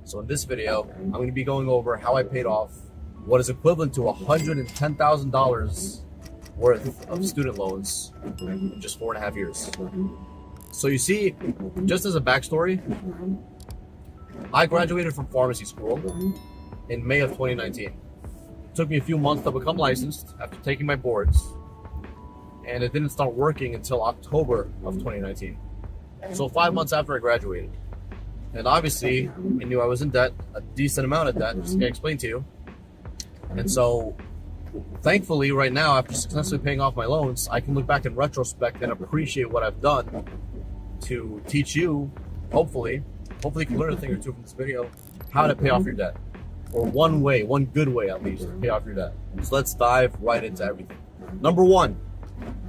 So in this video, I'm going to be going over how I paid off what is equivalent to $110,000 worth of student loans in just 4.5 years. So you see, just as a backstory, I graduated from pharmacy school in May of 2019. It took me a few months to become licensed after taking my boards, and it didn't start working until October of 2019. So 5 months after I graduated. And obviously, I knew I was in debt, a decent amount of debt, just to explain to you. And so, thankfully, right now, after successfully paying off my loans, I can look back in retrospect and appreciate what I've done to teach you, hopefully you can learn a thing or two from this video, how to pay off your debt. Or one good way at least, to pay off your debt. So let's dive right into everything. Number one,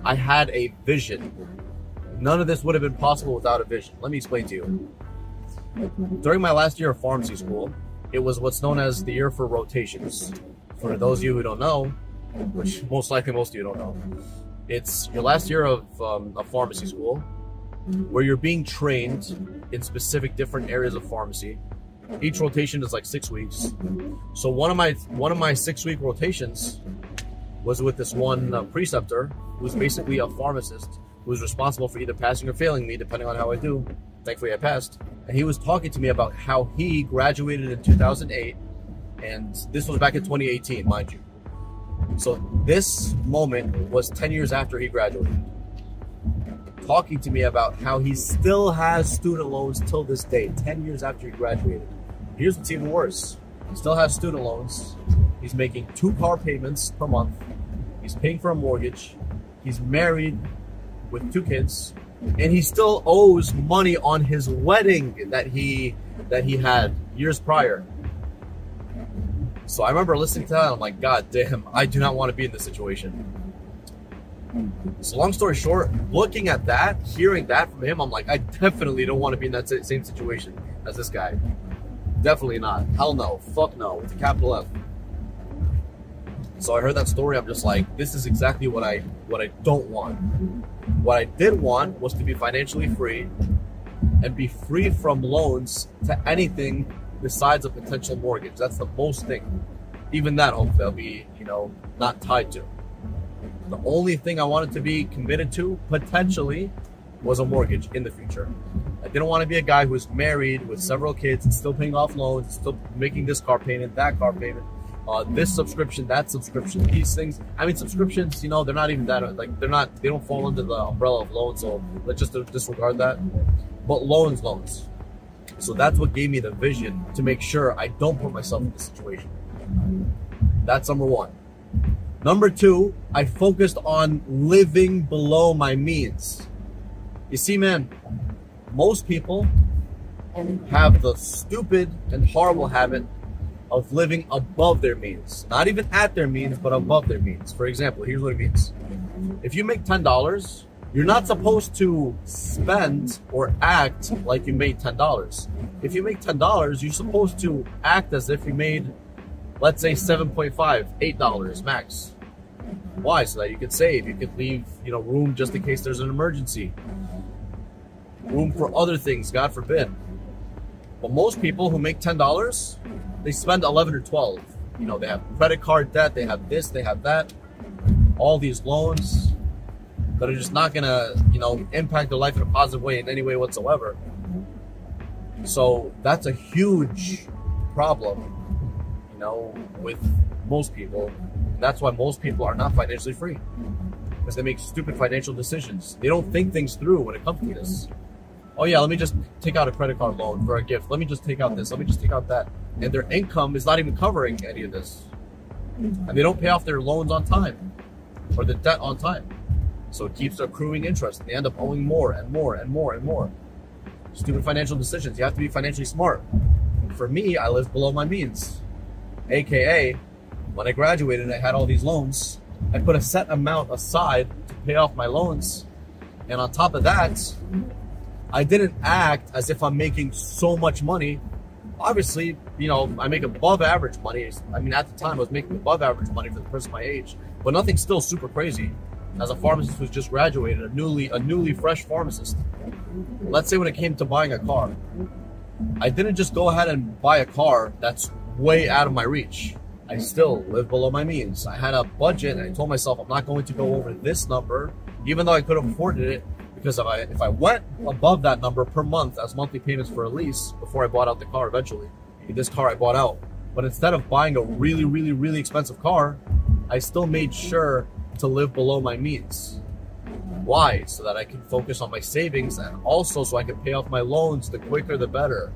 I had a vision. None of this would have been possible without a vision. Let me explain to you. During my last year of pharmacy school, it was what's known as the year for rotations. For those of you who don't know, which most likely most of you don't know, it's your last year of pharmacy school, where you're being trained in specific different areas of pharmacy. Each rotation is like 6 weeks. So one of my 6-week rotations was with this one preceptor who's basically a pharmacist who's responsible for either passing or failing me, depending on how I do. Thankfully, I passed. And he was talking to me about how he graduated in 2008, and this was back in 2018, mind you. So this moment was 10 years after he graduated. Talking to me about how he still has student loans till this day, 10 years after he graduated. Here's what's even worse. He still has student loans. He's making 2 car payments per month. He's paying for a mortgage. He's married with 2 kids. And he still owes money on his wedding that he had years prior. So I remember listening to that, and I'm like, God damn, I do not want to be in this situation. So long story short, looking at that, hearing that from him, I'm like, I definitely don't want to be in that same situation as this guy. Definitely not. Hell no. Fuck no. With a capital F. So I heard that story, I'm just like, this is exactly what I don't want. What I did want was to be financially free and be free from loans to anything besides a potential mortgage. That's the most thing. Even that, hopefully, I'll be, not tied to. The only thing I wanted to be committed to, potentially, was a mortgage in the future. I didn't want to be a guy who's married with several kids and still paying off loans, still making this car payment, that car payment, this subscription, that subscription, these things. I mean, subscriptions, they're not even that, like, they don't fall under the umbrella of loans, so let's just disregard that. But loans. So that's what gave me the vision to make sure I don't put myself in this situation. That's number one. Number two, I focused on living below my means. You see, man, most people have the stupid and horrible habit of living above their means. Not even at their means, but above their means. For example, here's what it means. If you make $10, you're not supposed to spend or act like you made $10. If you make $10, you're supposed to act as if you made, let's say, $7.5, $8 max. Why? So that you could save, you could leave, room just in case there's an emergency. Room for other things, God forbid. But most people who make $10, they spend 11 or 12. They have credit card debt, they have this, they have that, all these loans that are just not gonna, impact their life in a positive way in any way whatsoever. So that's a huge problem, with most people. And that's why most people are not financially free, because they make stupid financial decisions. They don't think things through when it comes to this. Oh yeah, let me just take out a credit card loan for a gift. Let me just take out this. Let me just take out that. And their income is not even covering any of this. And they don't pay off their loans on time or the debt on time. So it keeps accruing interest, and they end up owing more and more and more and more. Stupid financial decisions. You have to be financially smart. For me, I live below my means. AKA, when I graduated, I had all these loans. I put a set amount aside to pay off my loans. And on top of that, I didn't act as if I'm making so much money. Obviously, I make above average money. I mean, at the time, I was making above average money for the person my age, but nothing still super crazy. As a pharmacist who's just graduated, a newly fresh pharmacist. Let's say when it came to buying a car, I didn't just go ahead and buy a car that's way out of my reach. I still live below my means. I had a budget and I told myself I'm not going to go over this number, even though I could have afforded it, because if I went above that number per month as monthly payments for a lease before I bought out the car eventually, this car I bought out. But instead of buying a really, really, really expensive car, I still made sure to live below my means. Why? So that I can focus on my savings, and also so I can pay off my loans. The quicker the better.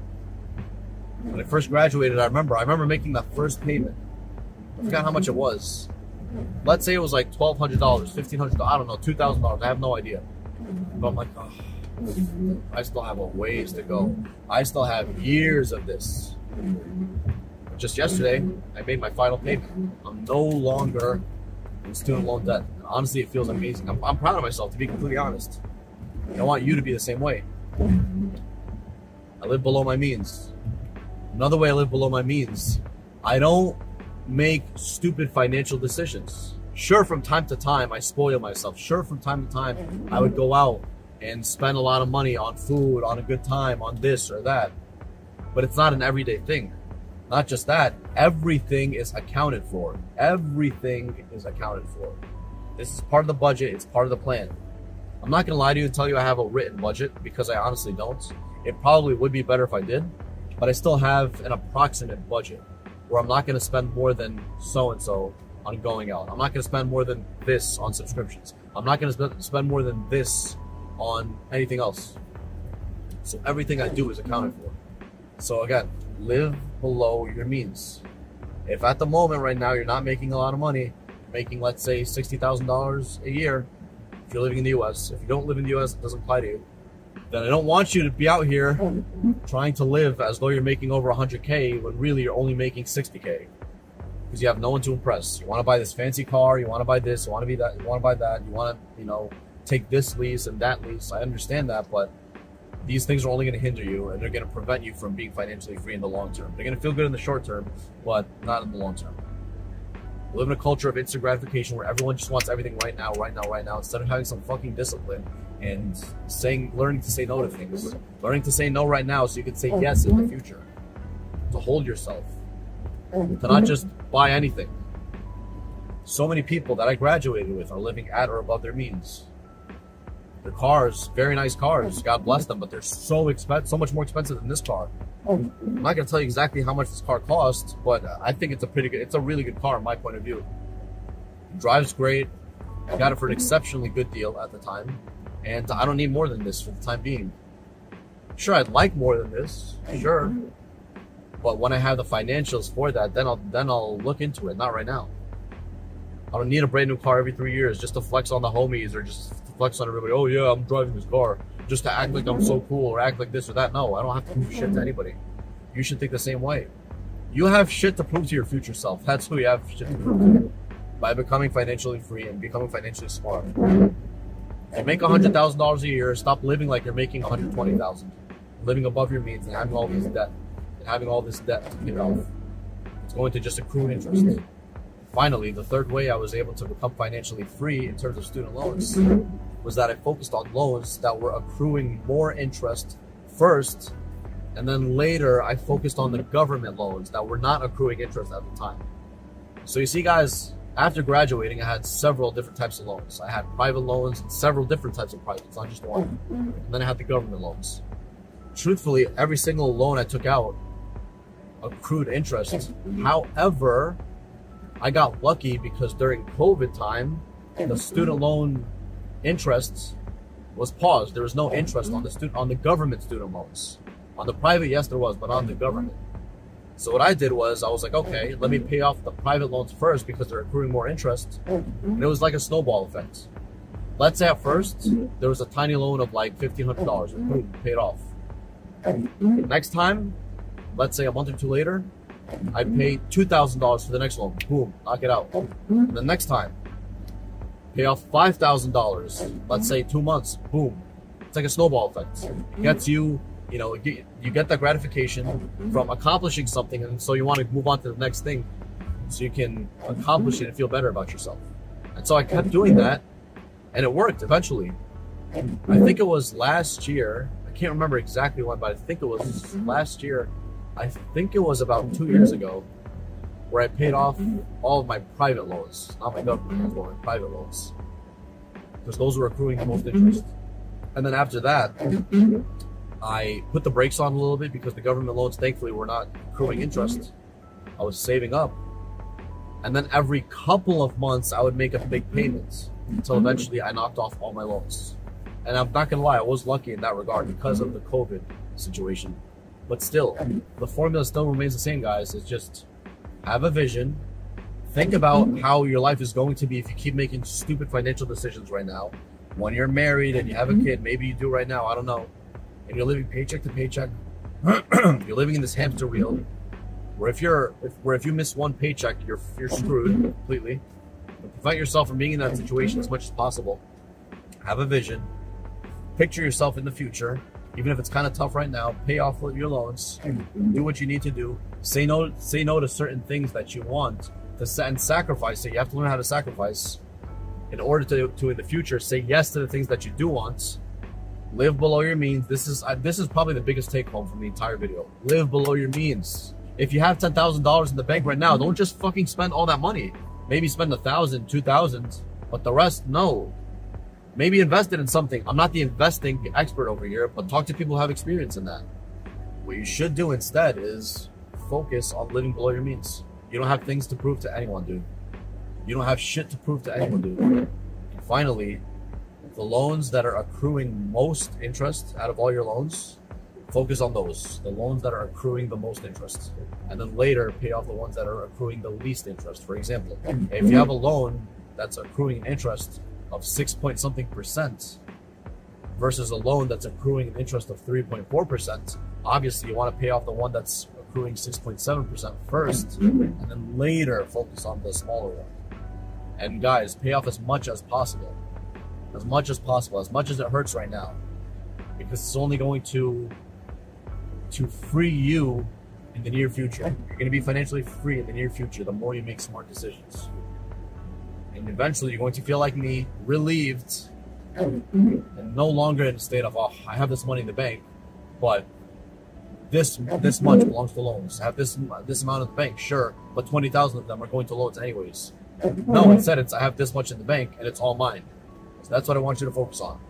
When I first graduated, I remember making that first payment. I forgot how much it was. Let's say it was like $1,200, $1,500, I don't know, $2,000. I have no idea. But I'm like, oh, I still have a ways to go. I still have years of this. Just yesterday, I made my final payment. I'm no longer in student loan debt. And honestly, it feels amazing. I'm proud of myself, to be completely honest. I want you to be the same way. I live below my means. Another way I live below my means, I don't make stupid financial decisions. Sure, from time to time, I spoil myself. Sure, from time to time, I would go out and spend a lot of money on food, on a good time, on this or that. But it's not an everyday thing. Not just that, everything is accounted for. Everything is accounted for. This is part of the budget, it's part of the plan. I'm not gonna lie to you and tell you I have a written budget, because I honestly don't. It probably would be better if I did, but I still have an approximate budget where I'm not gonna spend more than so-and-so on going out. I'm not gonna spend more than this on subscriptions. I'm not gonna spend more than this on anything else. So everything I do is accounted for. So again, live below your means. If at the moment right now you're not making a lot of money, making let's say $60,000 a year, if you're living in the US, if you don't live in the US, it doesn't apply to you, then I don't want you to be out here trying to live as though you're making over 100K when really you're only making 60K. Because you have no one to impress. You want to buy this fancy car, you want to buy this, you want to be that, you want to buy that, you want to, take this lease and that lease. I understand that, but these things are only going to hinder you, and they're going to prevent you from being financially free in the long term. They're going to feel good in the short term, but not in the long term. We live in a culture of instant gratification where everyone just wants everything right now, instead of having some fucking discipline and learning to say no to things. Learning to say no right now so you can say yes in the future. To hold yourself. To not just buy anything. So many people that I graduated with are living at or above their means. Their cars, very nice cars, God bless them, but they're so much more expensive than this car. I'm not gonna tell you exactly how much this car costs, but I think it's a really good car in my point of view. It drives great. I got it for an exceptionally good deal at the time, and I don't need more than this for the time being. Sure, I'd like more than this, sure, but when I have the financials for that, then I'll look into it. Not right now. I don't need a brand new car every 3 years just to flex on the homies or just to flex on everybody. Oh yeah, I'm driving this car just to act like I'm so cool or act like this or that. No, I don't have to prove shit to anybody. You should think the same way. You have shit to prove to your future self. That's who you have shit to prove to. By becoming financially free and becoming financially smart. If you make $100,000 a year, stop living like you're making $120,000. Living above your means and having all this debt to pay off. It's going to just accrue interest. Finally, the third way I was able to become financially free in terms of student loans was that I focused on loans that were accruing more interest first, and then later I focused on the government loans that were not accruing interest at the time. So you see guys, after graduating I had several different types of loans. I had private loans and several different types of privates, not just one. And then I had the government loans. Truthfully, every single loan I took out accrued interest. However, I got lucky because during COVID time, the student loan interest was paused. There was no interest on the government student loans. On the private, yes, there was, but on the government. So what I did was I was like, okay, let me pay off the private loans first because they're accruing more interest. And it was like a snowball effect. Let's say at first there was a tiny loan of like $1,500, and boom, paid off. Next time, let's say a month or two later, I paid $2,000 for the next loan. Boom, knock it out. And the next time, pay off $5,000. Let's say 2 months. Boom. It's like a snowball effect. It gets you, you get that gratification from accomplishing something, and so you want to move on to the next thing so you can accomplish it and feel better about yourself. And so I kept doing that, and it worked eventually. I think it was last year. I can't remember exactly when, but I think it was last year. I think it was about 2 years ago, where I paid off all of my private loans, not my government loans, my private loans, because those were accruing the most interest. And then after that, I put the brakes on a little bit because the government loans, thankfully, were not accruing interest. I was saving up. And then every couple of months, I would make a big payment until eventually I knocked off all my loans. And I'm not going to lie, I was lucky in that regard because of the COVID situation. But still, the formula still remains the same, guys. It's just have a vision. Think about how your life is going to be if you keep making stupid financial decisions right now. When you're married and you have a kid, maybe you do right now, I don't know. And you're living paycheck to paycheck. You're living in this hamster wheel. Where if you miss one paycheck, you're screwed completely. But prevent yourself from being in that situation as much as possible. Have a vision. Picture yourself in the future, even if it's kind of tough right now. Pay off your loans. Do what you need to do. Say no to certain things that you want and sacrifice it. You have to learn how to sacrifice in order to in the future say yes to the things that you do want. Live below your means. This is probably the biggest take home from the entire video. Live below your means. If you have $10,000 in the bank right now, don't just fucking spend all that money. Maybe spend 1,000, 2,000, but the rest, no. Maybe invest it in something. I'm not the investing expert over here, but talk to people who have experience in that. What you should do instead is focus on living below your means. You don't have things to prove to anyone, dude. You don't have shit to prove to anyone, dude. And finally, the loans that are accruing most interest out of all your loans, focus on those. The loans that are accruing the most interest. And then later, pay off the ones that are accruing the least interest. For example, if you have a loan that's accruing an interest of 6 point something percent versus a loan that's accruing an interest of 3.4%, obviously you want to pay off the one that's accruing 6.7% first, and then later focus on the smaller one. And guys, pay off as much as possible. As much as possible, as much as it hurts right now. Because it's only going to free you in the near future. You're going to be financially free in the near future the more you make smart decisions. And eventually you're going to feel like me, relieved, and no longer in a state of, oh, I have this money in the bank, but this much belongs to loans. I have this amount in the bank, sure, but 20,000 of them are going to loans anyways. No, instead I have this much in the bank and it's all mine. So that's what I want you to focus on.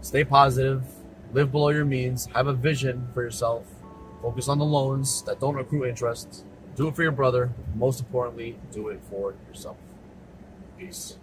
Stay positive, live below your means, have a vision for yourself, focus on the loans that don't accrue interest, do it for your brother, most importantly, do it for yourself. Peace.